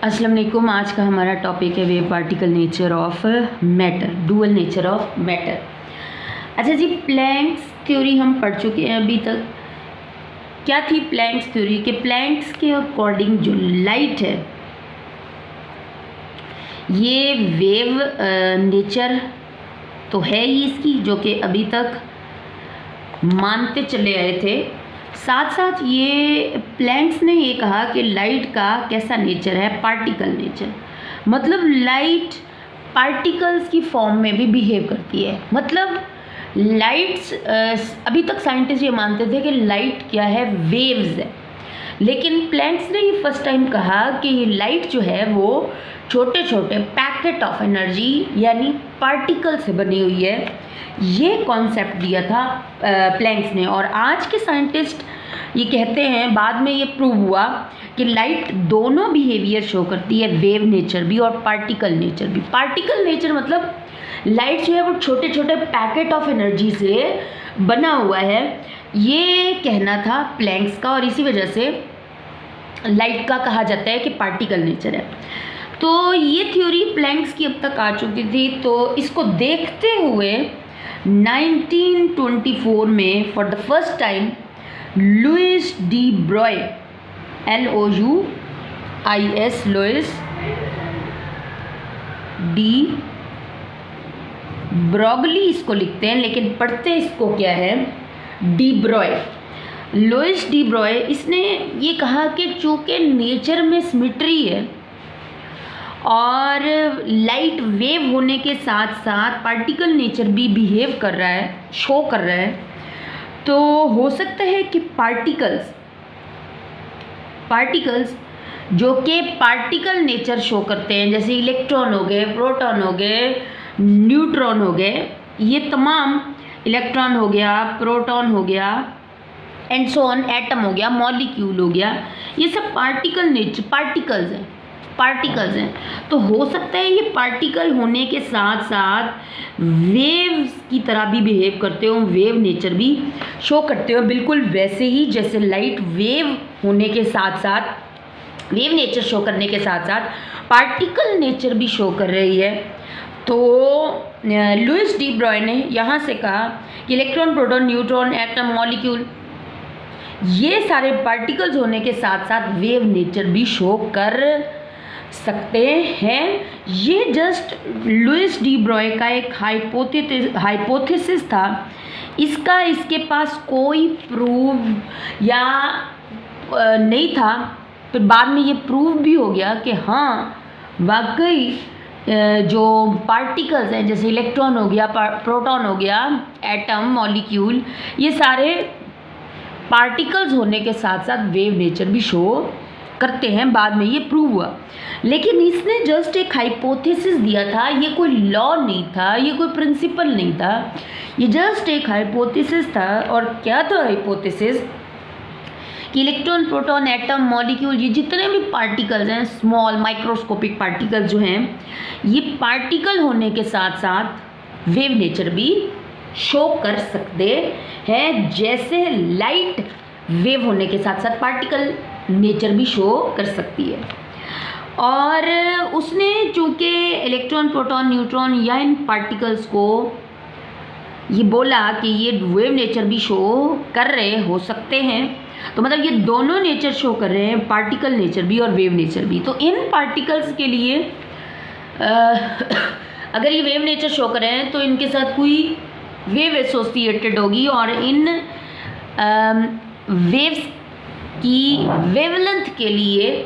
अस्सलाम वालेकुम। आज का हमारा टॉपिक है wave particle nature of matter, dual nature of matter. अच्छा जी, प्लैंक्स थ्योरी हम पढ़ चुके हैं अभी तक। क्या थी प्लैंक्स थ्योरी? कि प्लैंक्स के अकॉर्डिंग जो लाइट है ये वेव नेचर तो है ही इसकी, जो कि अभी तक मानते चले आए थे। साथ साथ ये प्लैंक्स ने ये कहा कि लाइट का कैसा नेचर है, पार्टिकल नेचर। मतलब लाइट पार्टिकल्स की फॉर्म में भी बिहेव करती है। मतलब लाइट्स, अभी तक साइंटिस्ट ये मानते थे कि लाइट क्या है, वेव्स है। लेकिन प्लैंक्स ने ये फर्स्ट टाइम कहा कि ये लाइट जो है वो छोटे छोटे पैकेट ऑफ एनर्जी यानी पार्टिकल से बनी हुई है। ये कॉन्सेप्ट दिया था प्लैंक्स ने। और आज के साइंटिस्ट ये कहते हैं, बाद में ये प्रूव हुआ कि लाइट दोनों बिहेवियर शो करती है, वेव नेचर भी और पार्टिकल नेचर भी। पार्टिकल नेचर मतलब लाइट जो है वो छोटे छोटे पैकेट ऑफ एनर्जी से बना हुआ है, ये कहना था प्लैंक्स का। और इसी वजह से लाइट का कहा जाता है कि पार्टिकल नेचर है। तो ये थ्योरी प्लैंक्स की अब तक आ चुकी थी। तो इसको देखते हुए 1924 में for the first time Louis de Broglie, LOUIS, Louis de Broglie इसको लिखते हैं, लेकिन पढ़ते इसको क्या है, de Broglie. Louis de Broglie, इसने ये कहा कि चूँकि नेचर में सिमेट्री है और लाइट वेव होने के साथ साथ पार्टिकल नेचर भी बिहेव कर रहा है, शो कर रहा है, तो हो सकता है कि पार्टिकल्स जो कि पार्टिकल नेचर शो करते हैं, जैसे इलेक्ट्रॉन हो गए, प्रोटॉन हो गए, न्यूट्रॉन हो गए, ये तमाम, इलेक्ट्रॉन हो गया, प्रोटॉन हो गया, एंड सो ऑन, एटम हो गया, मॉलिक्यूल हो गया, ये सब पार्टिकल्स हैं। तो हो सकता है ये पार्टिकल होने के साथ साथ वेव्स की तरह भी बिहेव करते हो, वेव नेचर भी शो करते हो, बिल्कुल वैसे ही जैसे लाइट वेव होने के साथ साथ, वेव नेचर शो करने के साथ साथ पार्टिकल नेचर भी शो कर रही है। तो लुइस डी ब्रॉय ने यहाँ से कहा कि electron, proton, neutron, atom, molecule, ये सारे पार्टिकल्स होने के साथ साथ वेव नेचर भी शो कर सकते हैं। ये जस्ट लुइस डी ब्रॉय का एक हाइपोथेसिस था। इसके पास कोई प्रूव या नहीं था। फिर बाद में ये प्रूव भी हो गया कि हाँ, वाकई जो पार्टिकल्स हैं, जैसे इलेक्ट्रॉन हो गया, प्रोटॉन हो गया, एटम, मॉलिक्यूल, ये सारे पार्टिकल्स होने के साथ साथ वेव नेचर भी शो करते हैं। बाद में ये प्रूव हुआ। लेकिन इसने जस्ट एक हाइपोथेसिस दिया था, ये कोई लॉ नहीं था, ये कोई प्रिंसिपल नहीं था, ये जस्ट एक हाइपोथेसिस था। और क्या था हाइपोथेसिस? कि इलेक्ट्रॉन, प्रोटॉन, एटम, मॉलिक्यूल, ये जितने भी पार्टिकल्स हैं, स्मॉल माइक्रोस्कोपिक पार्टिकल्स जो हैं, ये पार्टिकल होने के साथ साथ वेव नेचर भी शो कर सकते हैं, जैसे लाइट वेव होने के साथ साथ पार्टिकल नेचर भी शो कर सकती है। और उसने चूँकि इलेक्ट्रॉन, प्रोटॉन, न्यूट्रॉन या इन पार्टिकल्स को ये बोला कि ये वेव नेचर भी शो कर रहे हो सकते हैं, तो मतलब ये दोनों नेचर शो कर रहे हैं, पार्टिकल नेचर भी और वेव नेचर भी। तो इन पार्टिकल्स के लिए अगर ये वेव नेचर शो कर रहे हैं तो इनके साथ कोई वेव एसोसिएटेड होगी, और इन वेव्स की वेवलेंथ के लिए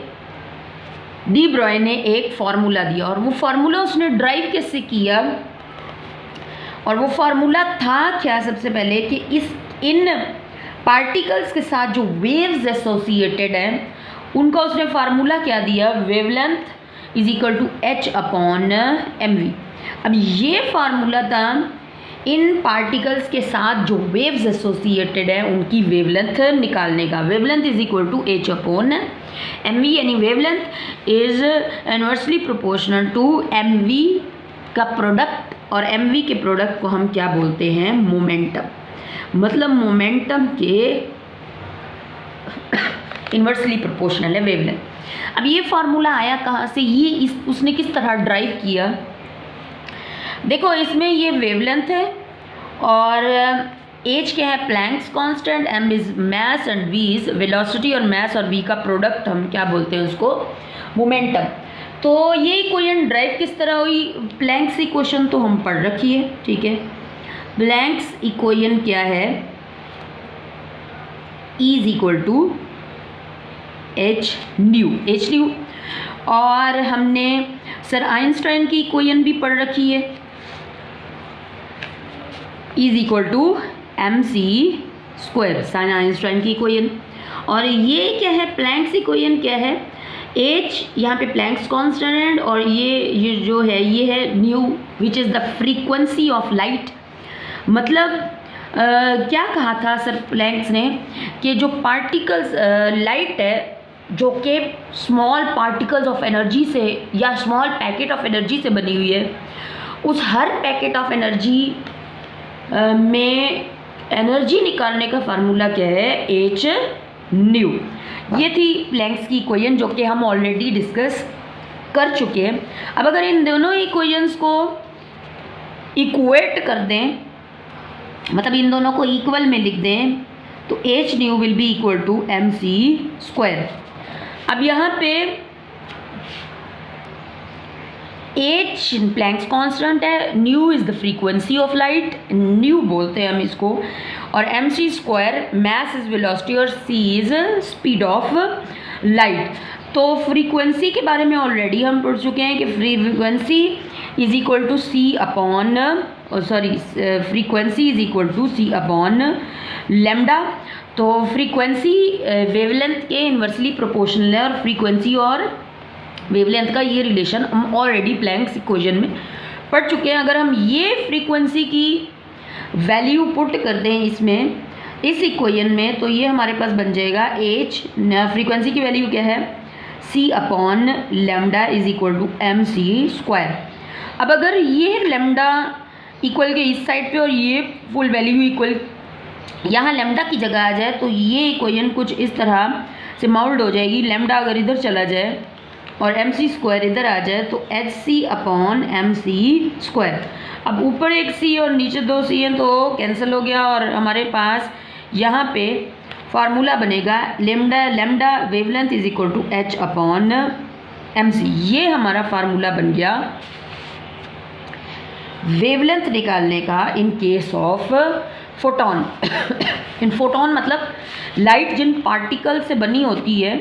डी ब्रॉय ने एक फार्मूला दिया। और वो फार्मूला उसने ड्राइव कैसे किया, और वो फार्मूला था क्या? सबसे पहले कि इन पार्टिकल्स के साथ जो वेव्स एसोसिएटेड हैं उनका उसने फार्मूला क्या दिया, wavelength is equal to H/mv। अब ये फार्मूला था इन पार्टिकल्स के साथ जो वेव्स एसोसिएटेड है उनकी वेवलेंथ निकालने का। Wavelength is equal to H/mv, यानी wavelength is inversely proportional to mv का प्रोडक्ट, और mv के प्रोडक्ट को हम क्या बोलते हैं, मोमेंटम। मतलब मोमेंटम के इन्वर्सली प्रोपोर्शनल है वेवलेंथ। अब ये फार्मूला आया कहाँ से, ये उसने किस तरह ड्राइव किया। देखो इसमें ये वेवलेंथ है और एच क्या है, Planck's constant, m is mass and v is velocity, और मास और वी का प्रोडक्ट हम क्या बोलते हैं उसको, मोमेंटम। तो ये इक्वेशन ड्राइव किस तरह हुई, प्लैंक्स इक्वेशन तो हम पढ़ रखी है, ठीक है। प्लैंक्स इक्वेशन क्या है, E is equal to h nu, और हमने सर आइंस्टाइन की इक्वेशन भी पढ़ रखी है, E is equal to mc square, साइन आइंस्टाइन की इक्वेशन। और ये क्या है, प्लैंक्स इक्वेशन क्या है, h यहाँ पे प्लैंक्स कांस्टेंट, और ये जो है ये है new which is the frequency of light. मतलब क्या कहा था सर प्लैंक्स ने कि जो पार्टिकल्स लाइट है जो कि स्मॉल पार्टिकल्स ऑफ एनर्जी से या स्मॉल पैकेट ऑफ एनर्जी से बनी हुई है, उस हर पैकेट ऑफ एनर्जी में एनर्जी निकालने का फार्मूला क्या है, एच न्यू। ये थी प्लैंक्स की इक्वेशन जो कि हम ऑलरेडी डिस्कस कर चुके हैं। अब अगर इन दोनों इक्वेशंस को इक्वेट कर दें, मतलब इन दोनों को इक्वल में लिख दें, तो h nu will be equal to M C square. अब यहाँ पे एच प्लैंक्स कांस्टेंट है, nu is the frequency of light, nu बोलते हैं हम इसको, और m C square mass is velocity और c is speed of light. तो फ्रीक्वेंसी के बारे में ऑलरेडी हम पढ़ चुके हैं कि frequency is equal to c upon frequency is equal to c upon lambda. तो फ्रीक्वेंसी वेवलेंथ के इन्वर्सली प्रोपोर्शनल है, और फ्रीक्वेंसी और वेवलेंथ का ये रिलेशन हम ऑलरेडी प्लैंक्स इक्वेशन में पढ़ चुके हैं। अगर हम ये फ्रीक्वेंसी की वैल्यू पुट कर दें इसमें, इस इक्वेशन में, तो ये हमारे पास बन जाएगा एच, फ्रीक्वेंसी की वैल्यू क्या है, C upon lambda is equal to M C square. अब अगर ये लेमडा इक्वल के इस साइड पे और ये फुल वैल्यू इक्वल यहाँ लेमडा की जगह आ जाए, तो ये इक्वेशन कुछ इस तरह से माउल्ड हो जाएगी। लेमडा अगर इधर चला जाए और एम सी स्क्वायर इधर आ जाए, तो एच सी अपॉन एम सी स्क्वायर। अब ऊपर एक सी और नीचे दो सी हैं तो कैंसिल हो गया, और हमारे पास यहाँ पे फार्मूला बनेगा lambda wavelength is equal to h upon m c. ये हमारा फार्मूला बन गया वेवलेंथ निकालने का in case of photon. In photon मतलब लाइट जिन पार्टिकल से बनी होती है,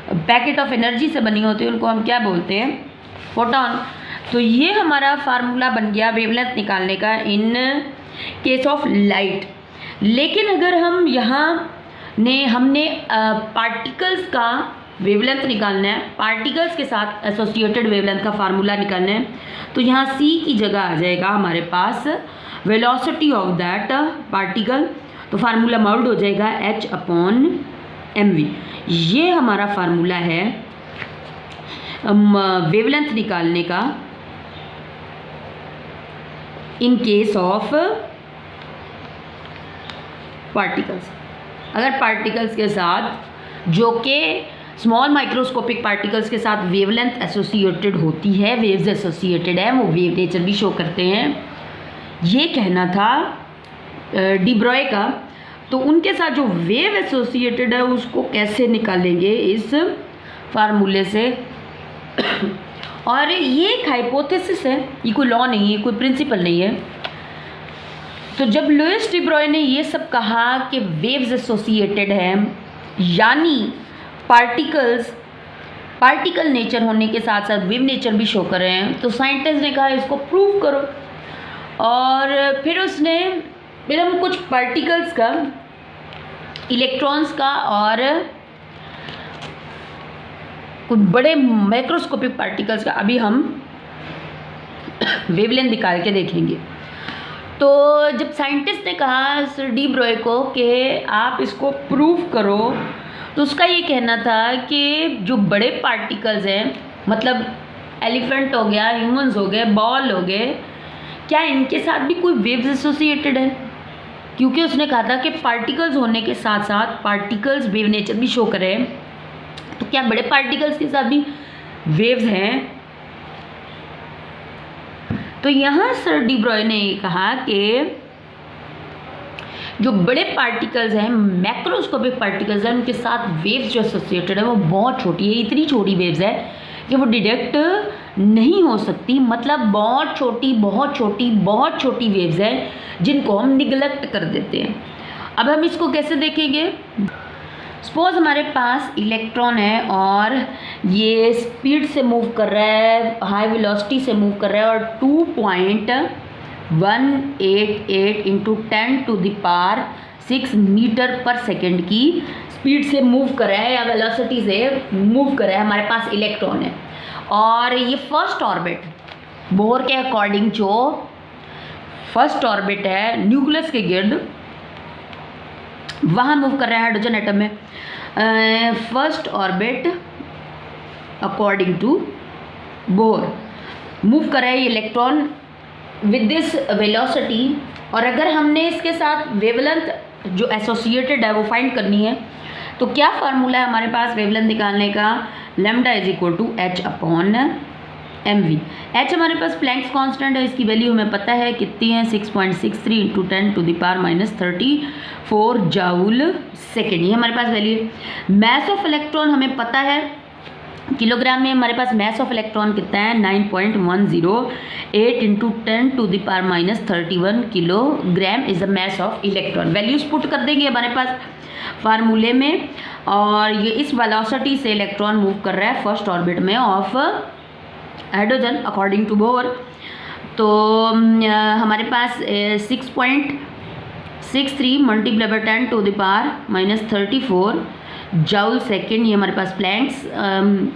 पैकेट ऑफ एनर्जी से बनी होती है, उनको हम क्या बोलते हैं, फोटॉन। तो ये हमारा फार्मूला बन गया वेवलेंथ निकालने का इन केस ऑफ लाइट। लेकिन अगर हम हमने पार्टिकल्स का वेवलेंथ निकालना है, पार्टिकल्स के साथ एसोसिएटेड वेवलेंथ का फार्मूला निकालना है, तो यहाँ सी की जगह आ जाएगा हमारे पास वेलोसिटी ऑफ दैट पार्टिकल। तो फार्मूला माउल्ड हो जाएगा एच अपॉन एम वी। ये हमारा फार्मूला है वेवलेंथ निकालने का इन केस ऑफ पार्टिकल्स। अगर पार्टिकल्स के साथ जो कि स्मॉल माइक्रोस्कोपिक पार्टिकल्स के साथ वेवलेंथ एसोसिएटेड होती है, वेव्स एसोसिएटेड है, वो वेव नेचर भी शो करते हैं, ये कहना था डी ब्रॉय का। तो उनके साथ जो वेव एसोसिएटेड है उसको कैसे निकालेंगे इस फार्मूले से। और ये एक हाइपोथेसिस है, ये कोई लॉ नहीं है, कोई प्रिंसिपल नहीं है। तो जब लुइस डी ब्रॉय ने ये सब कहा कि वेव्स एसोसिएटेड हैं, यानी पार्टिकल नेचर होने के साथ साथ वेव नेचर भी शो कर रहे हैं, तो साइंटिस्ट ने कहा इसको प्रूव करो। और फिर हम कुछ पार्टिकल्स का, इलेक्ट्रॉन्स का और कुछ बड़े माइक्रोस्कोपिक पार्टिकल्स का अभी हम वेवलेंथ निकाल के देखेंगे। तो जब साइंटिस्ट ने कहा सर डी ब्रॉय को कि आप इसको प्रूव करो, तो उसका ये कहना था कि जो बड़े पार्टिकल्स हैं, मतलब एलिफेंट हो गया, ह्यूमंस हो गए, बॉल हो गए, क्या इनके साथ भी कोई वेव्स एसोसिएटेड है? क्योंकि उसने कहा था कि पार्टिकल्स होने के साथ साथ पार्टिकल्स वेव नेचर भी शो करें। क्या बड़े पार्टिकल्स के साथ भी वेव्स हैं? तो यहाँ सर डी ब्रॉय ने कहा कि जो बड़े पार्टिकल्स हैं, मैक्रोस्कोपिक पार्टिकल्स हैं, उनके साथ वेव्स जो एसोसिएटेड है वो बहुत छोटी है, इतनी छोटी वेव्स है कि वो डिटेक्ट नहीं हो सकती। मतलब बहुत छोटी बहुत छोटी बहुत छोटी वेव्स हैं जिनको हम निगलेक्ट कर देते हैं। अब हम इसको कैसे देखेंगे? सपोज हमारे पास इलेक्ट्रॉन है और ये स्पीड से मूव कर रहा है, हाई वेलोसिटी से मूव कर रहा है और 2.188 इंटू 10⁻6 मीटर पर सेकेंड की स्पीड से मूव कर रहा है या वेलोसिटी से मूव कर रहा है। हमारे पास इलेक्ट्रॉन है और ये फर्स्ट ऑर्बिट, बोर के अकॉर्डिंग जो फर्स्ट ऑर्बिट है न्यूक्लियस के गिर्द, वहाँ मूव कर रहा है हाइड्रोजन एटम में। First orbit according to Bohr move कर रहा है इलेक्ट्रॉन विद दिस वेलोसिटी। और अगर हमने इसके साथ वेवलेंथ जो एसोसिएटेड है वो फाइंड करनी है तो क्या फार्मूला है हमारे पास वेवलेंथ निकालने का? Lambda is equal to h upon mv। h हमारे पास प्लैंक्स कांस्टेंट है, इसकी वैल्यू हमें पता है कितनी है, 6.63 इंटू 10⁻⁻34 जाउल सेकेंड, ये हमारे पास वैल्यू है। मैस ऑफ इलेक्ट्रॉन हमें पता है किलोग्राम में, हमारे पास मैस ऑफ इलेक्ट्रॉन कितना है 9.108 into 10⁻31 kilogram is the mess of electron. Values put कर देंगे हमारे पास फार्मूले में और ये इस वेलोसिटी से इलेक्ट्रॉन मूव कर रहा है फर्स्ट ऑर्बिट में of hydrogen according to Bohr. तो हमारे पास 6.63 मल्टीप्लाई बाय 10⁻⁻34 जाउल सेकेंड, ये हमारे पास प्लैंक्स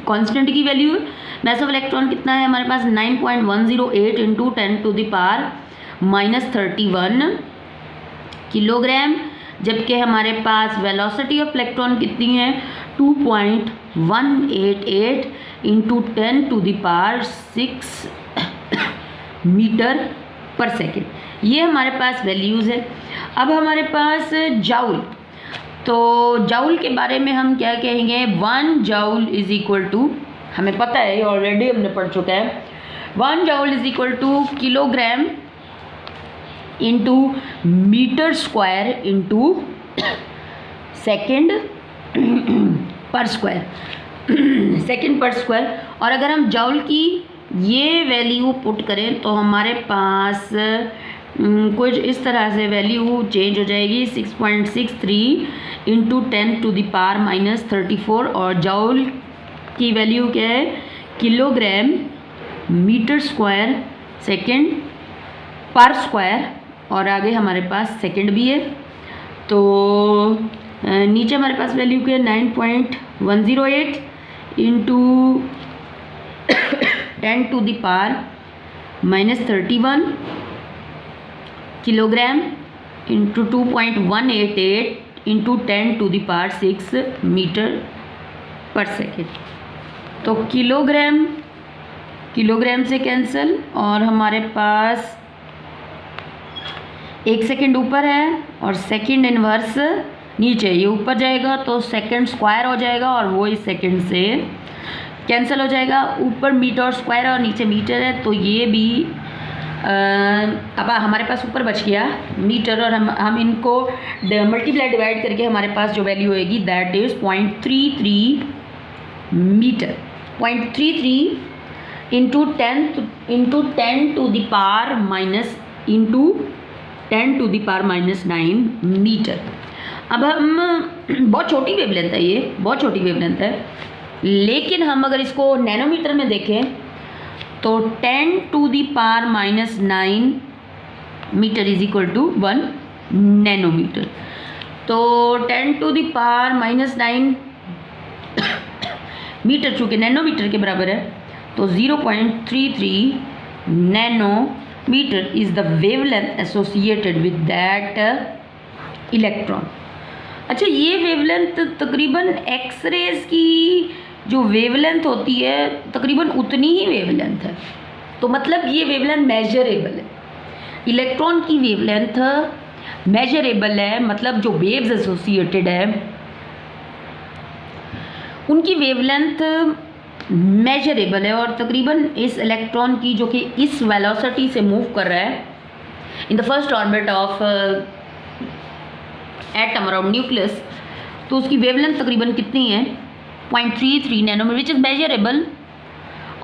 कांस्टेंट की वैल्यू है। मैस ऑफ इलेक्ट्रॉन कितना है हमारे पास 9.108 इंटू 10⁻31 किलोग्राम, जबकि हमारे पास वेलोसिटी ऑफ इलेक्ट्रॉन कितनी है 2.188 इंटू 10⁻6 मीटर पर सेकेंड, ये हमारे पास वैल्यूज़ है। अब हमारे पास जाउल, तो जाउल के बारे में हम क्या कहेंगे? 1 जाउल इज इक्वल टू, हमें पता है ऑलरेडी हमने पढ़ चुका है, 1 joule is equal to kilogram into metre square into second per square, second per square. और अगर हम जाउल की ये वैल्यू पुट करें तो हमारे पास कुछ इस तरह से वैल्यू चेंज हो जाएगी 6.63 इंटू 10⁻⁻34 और जाउल की वैल्यू क्या है kilogram metre square second per square और आगे हमारे पास सेकेंड भी है। तो नीचे हमारे पास वैल्यू क्या है 9.108 into 10⁻⁻31 kilogram into 2.188 into 10⁻6 metre per second. तो किलोग्राम से कैंसिल और हमारे पास 1 सेकेंड ऊपर है और सेकेंड इनवर्स नीचे, ये ऊपर जाएगा तो सेकेंड स्क्वायर हो जाएगा और वो इस सेकेंड से कैंसिल हो जाएगा। ऊपर मीटर और स्क्वायर और नीचे मीटर है तो ये भी अब हमारे पास ऊपर बच गया मीटर और हम इनको मल्टीप्लाई डिवाइड करके हमारे पास जो वैल्यू होएगी that is 0.33 metre, 0.33 into 10 to the power minus into 10⁻⁹ metre. अब हम बहुत छोटी वेवलेंथ है, ये बहुत छोटी वेवलेंथ है, लेकिन हम अगर इसको नैनोमीटर में देखें तो 10⁻⁹ metre is equal to 1 nanometre. तो 10⁻⁹ मीटर चूँकि नैनोमीटर के बराबर है तो 0.33 nanometre is the wavelength associated with that electron. अच्छा, ये वेवलेंथ तकरीबन एक्सरेज की जो वेवलेंथ होती है तकरीबन उतनी ही वेवलेंथ है, तो मतलब ये वेवलेंथ मेजरेबल है। इलेक्ट्रॉन की वेवलेंथ मेजरेबल है, मतलब जो वेव्स एसोसिएटेड है उनकी वेवलेंथ मेजरेबल है और तकरीबन इस इलेक्ट्रॉन की जो कि इस वेलोसिटी से मूव कर रहा है in the first orbit of atom around nucleus, तो उसकी वेवलेंथ तकरीबन कितनी है 0.33 नैनोमीटर विच इज़ मेजरेबल,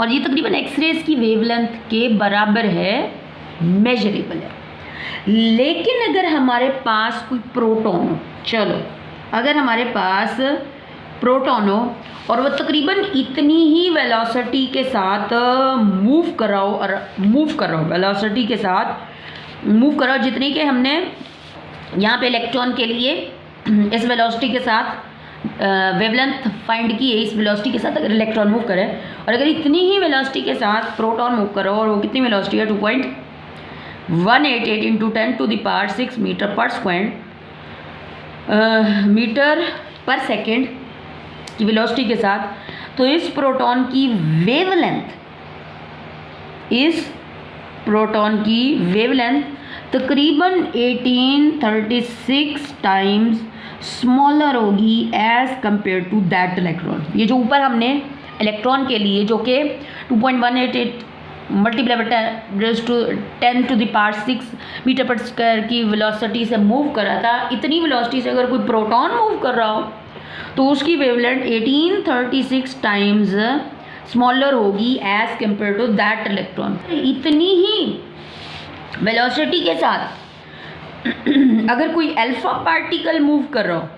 और ये तकरीबन एक्सरेज की वेवलेंथ के बराबर है, मेजरेबल है। लेकिन अगर हमारे पास कोई प्रोटॉन हो, चलो अगर हमारे पास प्रोटॉन हो और वो तकरीबन इतनी ही वेलोसिटी के साथ मूव कर रहा हो वेलोसिटी के साथ मूव कर रहा हो जितनी के हमने यहाँ पे इलेक्ट्रॉन के लिए इस वेलोसिटी के साथ वेवलेंथ फाइंड की है, इस वेलोसिटी के साथ अगर इलेक्ट्रॉन मूव करे और अगर इतनी ही वेलोसिटी के साथ प्रोटॉन मूव करो और वो कितनी वेलोसिटी है 2.188 into 10⁶ metre per square metre per second की वेलोसिटी के साथ, तो इस प्रोटॉन की वेवलेंथ तकरीबन 1836 टाइम्स स्मॉलर होगी as compared to that electron. ये जो ऊपर हमने इलेक्ट्रॉन के लिए जो कि 2.188 multiply by 10⁶ metre per square की वेलोसिटी से मूव कर रहा था, इतनी वेलोसिटी से अगर कोई प्रोटॉन मूव कर रहा हो तो उसकी वेवलेंथ 1836 टाइम्स स्मॉलर होगी as compared to that electron. इतनी ही वेलोसिटी के साथ अगर कोई अल्फा पार्टिकल मूव कर रहा हो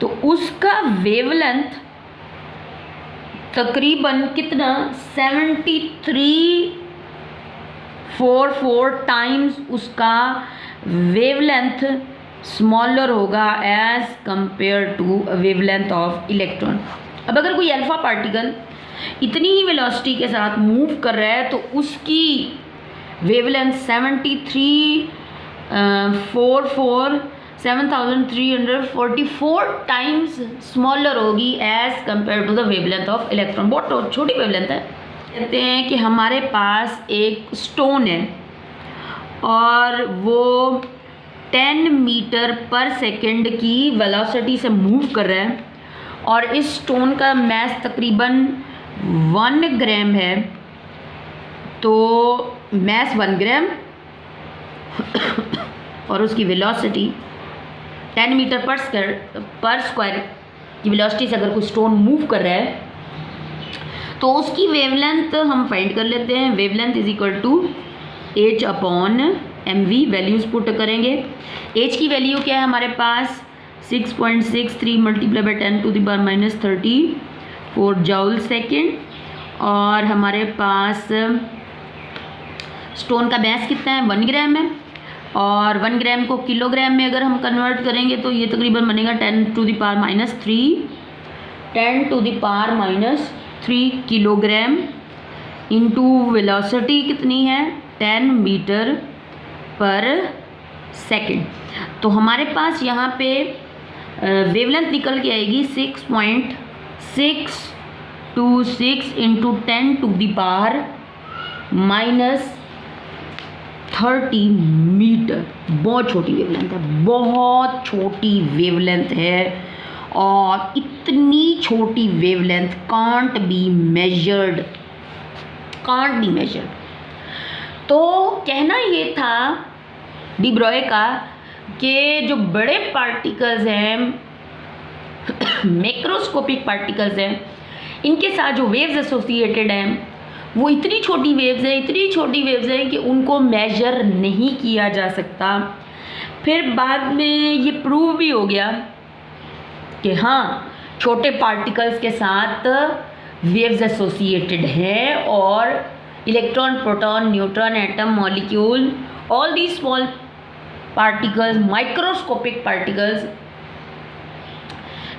तो उसका वेवलेंथ तकरीबन कितना 7344 टाइम्स उसका वेवलेंथ स्मॉलर होगा as compared to wavelength of electron. अब अगर कोई अल्फा पार्टिकल इतनी ही वेलोसिटी के साथ मूव कर रहा है तो उसकी वेवलेंथ 7344 टाइम्स स्मॉलर होगी as compared to the wavelength of electron. बहुत छोटी वेवलेंथ है। कहते हैं कि हमारे पास एक स्टोन है और वो 10 मीटर पर सेकेंड की वेलोसिटी से मूव कर रहा है और इस स्टोन का मैस तकरीबन 1 ग्राम है, तो मैस 1 ग्राम और उसकी वेलोसिटी 10 मीटर पर स्क्वायर की वेलोसिटी से अगर कोई स्टोन मूव कर रहा है तो उसकी वेवलेंथ हम फाइंड कर लेते हैं। Wavelength is equal to h/mv, values put करेंगे। h की वैल्यू क्या है हमारे पास 6.63 मल्टीप्लाई बाय 10⁻34 जूल सेकेंड, और हमारे पास स्टोन का मैस कितना है 1 ग्राम है, और 1 ग्राम को किलोग्राम में अगर हम कन्वर्ट करेंगे तो ये तकरीबन बनेगा 10⁻³ किलोग्राम इंटू वेलोसिटी कितनी है 10 मीटर पर सेकेंड। तो हमारे पास यहाँ पे वेवलेंथ निकल के आएगी 6.626 इंटू 10⁻30 मीटर। बहुत छोटी वेवलेंथ है, बहुत छोटी वेवलेंथ है, और इतनी छोटी वेवलेंथ कांट बी मेजर्ड। तो कहना ये था डी ब्रॉय का कि जो बड़े पार्टिकल्स हैं मैक्रोस्कोपिक पार्टिकल्स हैं, इनके साथ जो वेव्स एसोसिएटेड हैं वो इतनी छोटी वेव्स हैं कि उनको मेजर नहीं किया जा सकता। फिर बाद में ये प्रूव भी हो गया कि हाँ, छोटे पार्टिकल्स के साथ वेव्स एसोसिएटेड है, और electron, proton, neutron, atom, molecule, all the small particles, microscopic particles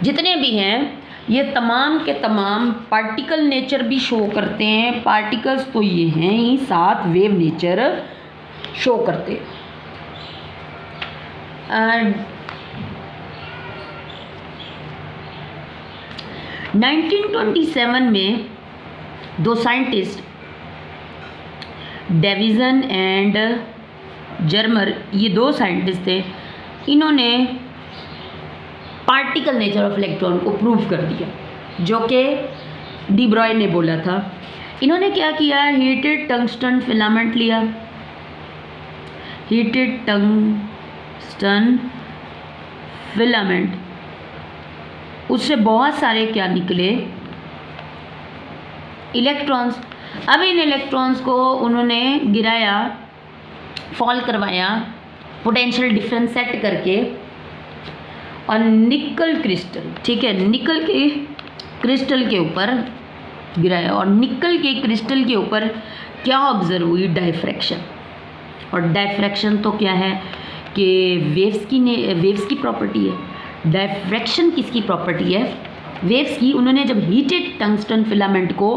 जितने भी हैं, ये तमाम के तमाम पार्टिकल नेचर भी शो करते हैं। पार्टिकल्स तो ये हैं ही, साथ वेव नेचर शो करते हैं। 1927 में दो साइंटिस्ट डेविसन एंड जर्मर, ये दो साइंटिस्ट थे, इन्होंने पार्टिकल नेचर ऑफ इलेक्ट्रॉन को प्रूव कर दिया। जो कि डी ब्रॉय ने बोला था। इन्होंने क्या किया, हीटेड टंगस्टन फिलामेंट लिया, हीटेड टंगस्टन फिलामेंट, उससे बहुत सारे क्या निकले, इलेक्ट्रॉन्स। अब इन इलेक्ट्रॉन्स को उन्होंने गिराया, फॉल करवाया, पोटेंशियल डिफरेंस सेट करके, और निकल क्रिस्टल, ठीक है, निकल के क्रिस्टल के ऊपर गिराया, और निकल के क्रिस्टल के ऊपर क्या ऑब्जर्व हुई, डायफ्रैक्शन। और डायफ्रैक्शन तो क्या है कि वेव्स की प्रॉपर्टी है। डायफ्रैक्शन किसकी प्रॉपर्टी है, वेव्स की। उन्होंने जब हीटेड टंगस्टन फिलामेंट को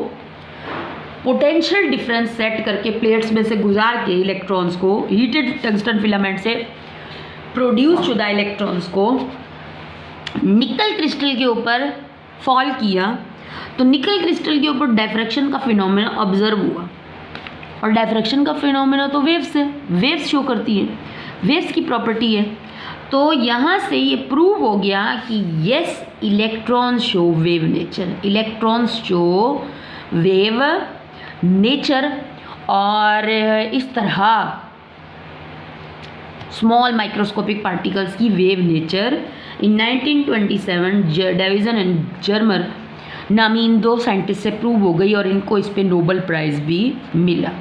पोटेंशियल डिफरेंस सेट करके प्लेट्स में से गुजार के इलेक्ट्रॉन्स को, हीटेड टंगस्टन फिलामेंट से प्रोड्यूस शुदा इलेक्ट्रॉन्स को निकल क्रिस्टल के ऊपर फॉल किया, तो निकल क्रिस्टल के ऊपर डायफ्रैक्शन का फिनोमेना ऑब्जर्व हुआ। और डायफ्रैक्शन का फिनोमेना तो वेव्स है, वेव्स शो करती है, वेव्स की प्रॉपर्टी है। तो यहाँ से ये प्रूव हो गया कि yes, electrons show wave nature, electrons show wave nature. और इस तरह स्मॉल माइक्रोस्कोपिक पार्टिकल्स की wave nature in 1927 Davisson and Germer नामी इन 2 साइंटिस्ट से प्रूव हो गई, और इनको इस पे नोबेल प्राइज़ भी मिला।